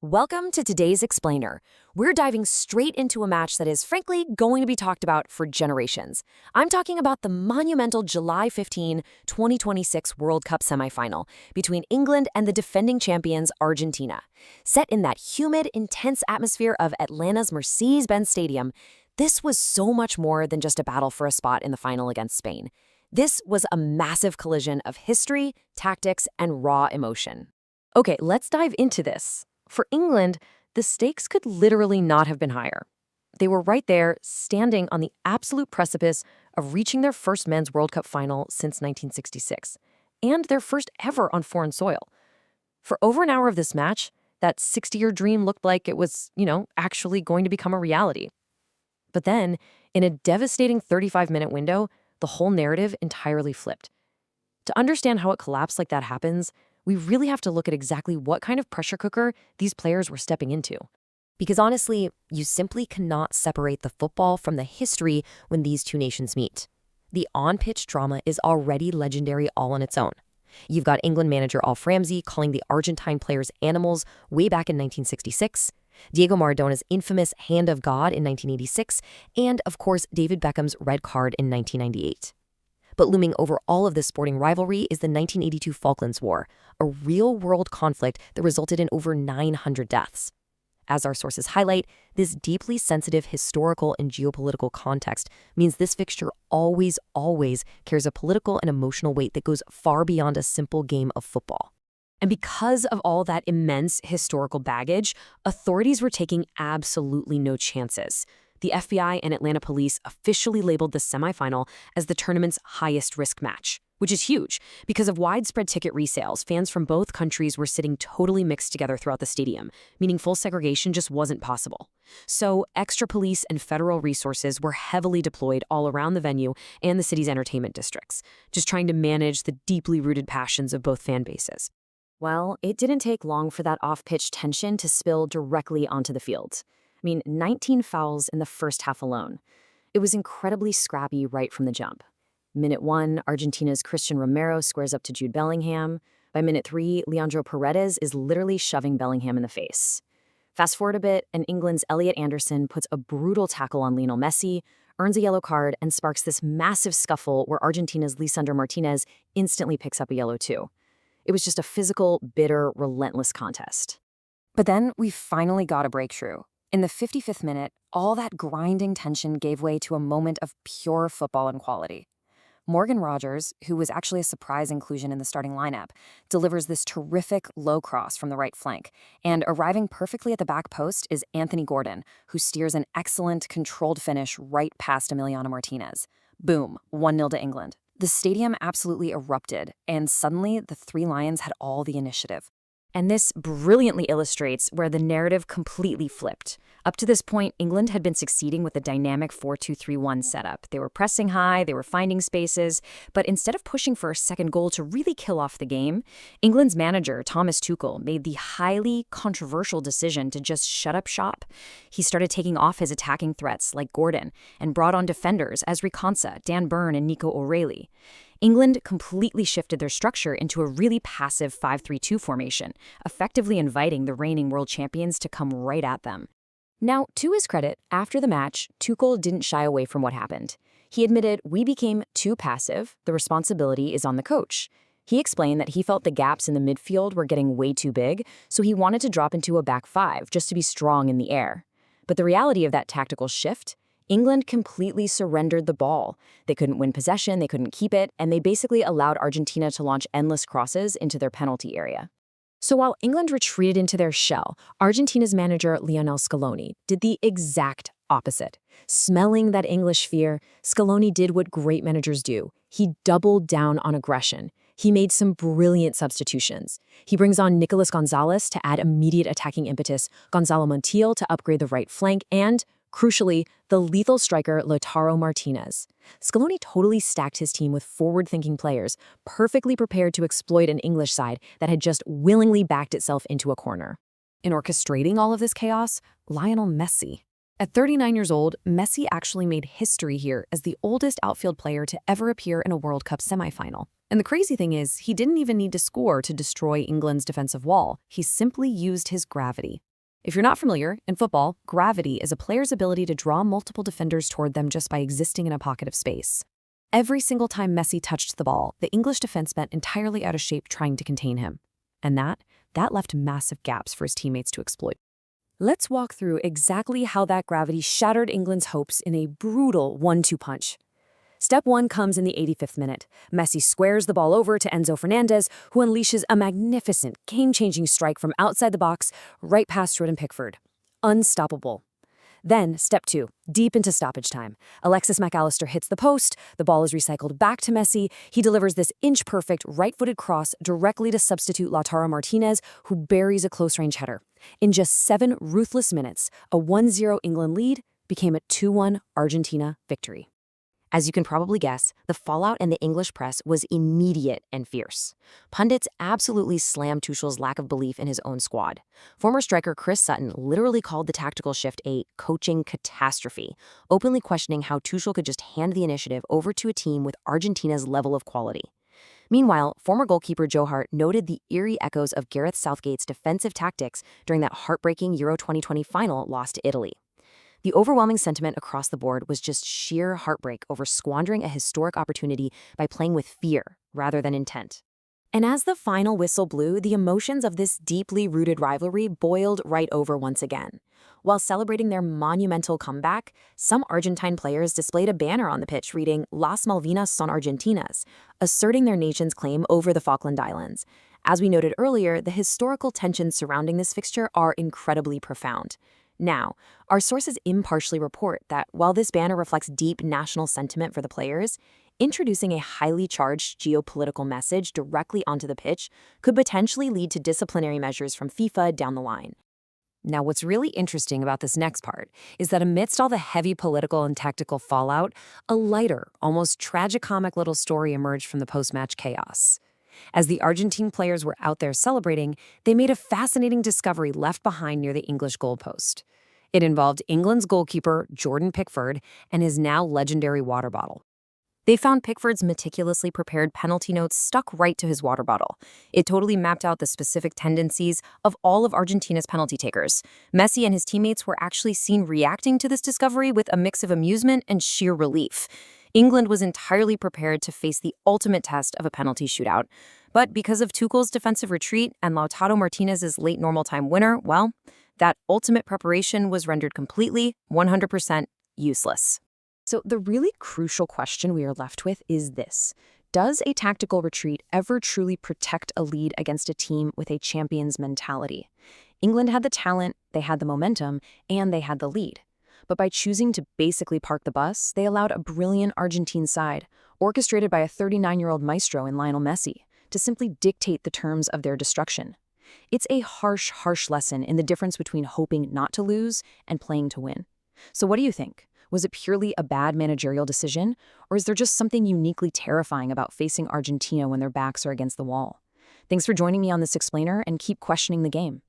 Welcome to today's Explainer. We're diving straight into a match that is, frankly, going to be talked about for generations. I'm talking about the monumental July 15, 2026 World Cup semifinal between England and the defending champions Argentina. Set in that humid, intense atmosphere of Atlanta's Mercedes-Benz Stadium, this was so much more than just a battle for a spot in the final against Spain. This was a massive collision of history, tactics, and raw emotion. Okay, let's dive into this. For England, the stakes could literally not have been higher. They were right there, standing on the absolute precipice of reaching their first men's World Cup final since 1966, and their first ever on foreign soil. For over an hour of this match, that 60-year dream looked like it was, actually going to become a reality. But then, in a devastating 35-minute window, the whole narrative entirely flipped. To understand how it collapsed like that happens, we really have to look at exactly what kind of pressure cooker these players were stepping into. Because honestly, you simply cannot separate the football from the history when these two nations meet. The on-pitch drama is already legendary all on its own. You've got England manager Alf Ramsey calling the Argentine players animals way back in 1966, Diego Maradona's infamous Hand of God in 1986, and of course David Beckham's red card in 1998. But looming over all of this sporting rivalry is the 1982 Falklands War, a real-world conflict that resulted in over 900 deaths. As our sources highlight, this deeply sensitive historical and geopolitical context means this fixture always carries a political and emotional weight that goes far beyond a simple game of football. And because of all that immense historical baggage, authorities were taking absolutely no chances. The FBI and Atlanta police officially labeled the semifinal as the tournament's highest risk match, which is huge. Because of widespread ticket resales, fans from both countries were sitting totally mixed together throughout the stadium, meaning full segregation just wasn't possible. So extra police and federal resources were heavily deployed all around the venue and the city's entertainment districts, just trying to manage the deeply rooted passions of both fan bases. Well, it didn't take long for that off-pitch tension to spill directly onto the field. 19 fouls in the first half alone. It was incredibly scrappy right from the jump. Minute 1, Argentina's Christian Romero squares up to Jude Bellingham. By minute 3, Leandro Paredes is literally shoving Bellingham in the face. Fast forward a bit, and England's Elliot Anderson puts a brutal tackle on Lionel Messi, earns a yellow card, and sparks this massive scuffle where Argentina's Lisandro Martinez instantly picks up a yellow too. It was just a physical, bitter, relentless contest. But then we finally got a breakthrough. In the 55th minute, all that grinding tension gave way to a moment of pure football and quality. Morgan Rogers, who was actually a surprise inclusion in the starting lineup, delivers this terrific low cross from the right flank, and arriving perfectly at the back post is Anthony Gordon, who steers an excellent, controlled finish right past Emiliano Martinez. Boom, 1-0 to England. The stadium absolutely erupted, and suddenly the Three Lions had all the initiative. And this brilliantly illustrates where the narrative completely flipped. Up to this point, England had been succeeding with a dynamic 4-2-3-1 setup. They were pressing high, they were finding spaces, but instead of pushing for a second goal to really kill off the game, England's manager, Thomas Tuchel, made the highly controversial decision to just shut up shop. He started taking off his attacking threats like Gordon and brought on defenders as Riconsa, Dan Burn, and Nico O'Reilly. England completely shifted their structure into a really passive 5-3-2 formation, effectively inviting the reigning world champions to come right at them. Now, to his credit, after the match, Tuchel didn't shy away from what happened. He admitted, "We became too passive, the responsibility is on the coach." He explained that he felt the gaps in the midfield were getting way too big, so he wanted to drop into a back five just to be strong in the air. But the reality of that tactical shift? England completely surrendered the ball. They couldn't win possession, they couldn't keep it, and they basically allowed Argentina to launch endless crosses into their penalty area. So while England retreated into their shell, Argentina's manager Lionel Scaloni did the exact opposite. Smelling that English fear, Scaloni did what great managers do. He doubled down on aggression. He made some brilliant substitutions. He brings on Nicolas Gonzalez to add immediate attacking impetus, Gonzalo Montiel to upgrade the right flank, and crucially, the lethal striker Lautaro Martinez. Scaloni totally stacked his team with forward-thinking players, perfectly prepared to exploit an English side that had just willingly backed itself into a corner. In orchestrating all of this chaos, Lionel Messi. At 39 years old, Messi actually made history here as the oldest outfield player to ever appear in a World Cup semifinal. And the crazy thing is, he didn't even need to score to destroy England's defensive wall. He simply used his gravity. If you're not familiar, in football, gravity is a player's ability to draw multiple defenders toward them just by existing in a pocket of space. Every single time Messi touched the ball, the English defense bent entirely out of shape trying to contain him. And that left massive gaps for his teammates to exploit. Let's walk through exactly how that gravity shattered England's hopes in a brutal 1-2 punch. Step 1 comes in the 85th minute. Messi squares the ball over to Enzo Fernandez, who unleashes a magnificent, game-changing strike from outside the box right past Jordan Pickford. Unstoppable. Then, step 2, deep into stoppage time. Alexis McAllister hits the post, the ball is recycled back to Messi, he delivers this inch-perfect right-footed cross directly to substitute Lautaro Martinez, who buries a close-range header. In just 7 ruthless minutes, a 1-0 England lead became a 2-1 Argentina victory. As you can probably guess, the fallout in the English press was immediate and fierce. Pundits absolutely slammed Tuchel's lack of belief in his own squad. Former striker Chris Sutton literally called the tactical shift a coaching catastrophe, openly questioning how Tuchel could just hand the initiative over to a team with Argentina's level of quality. Meanwhile, former goalkeeper Joe Hart noted the eerie echoes of Gareth Southgate's defensive tactics during that heartbreaking Euro 2020 final loss to Italy. The overwhelming sentiment across the board was just sheer heartbreak over squandering a historic opportunity by playing with fear rather than intent. And as the final whistle blew, the emotions of this deeply rooted rivalry boiled right over once again. While celebrating their monumental comeback, some Argentine players displayed a banner on the pitch reading "Las Malvinas son Argentinas," asserting their nation's claim over the Falkland Islands. As we noted earlier, the historical tensions surrounding this fixture are incredibly profound. Now, our sources impartially report that while this banner reflects deep national sentiment for the players, introducing a highly charged geopolitical message directly onto the pitch could potentially lead to disciplinary measures from FIFA down the line. Now, what's really interesting about this next part is that amidst all the heavy political and tactical fallout, a lighter, almost tragicomic little story emerged from the post-match chaos. As the Argentine players were out there celebrating, they made a fascinating discovery left behind near the English goalpost. It involved England's goalkeeper, Jordan Pickford, and his now legendary water bottle. They found Pickford's meticulously prepared penalty notes stuck right to his water bottle. It totally mapped out the specific tendencies of all of Argentina's penalty takers. Messi and his teammates were actually seen reacting to this discovery with a mix of amusement and sheer relief. England was entirely prepared to face the ultimate test of a penalty shootout. But because of Tuchel's defensive retreat and Lautaro Martinez's late normal time winner, well, that ultimate preparation was rendered completely, 100% useless. So the really crucial question we are left with is this. Does a tactical retreat ever truly protect a lead against a team with a champion's mentality? England had the talent, they had the momentum, and they had the lead. But by choosing to basically park the bus, they allowed a brilliant Argentine side, orchestrated by a 39-year-old maestro in Lionel Messi, to simply dictate the terms of their destruction. It's a harsh, harsh lesson in the difference between hoping not to lose and playing to win. So what do you think? Was it purely a bad managerial decision, or is there just something uniquely terrifying about facing Argentina when their backs are against the wall? Thanks for joining me on this explainer, and keep questioning the game.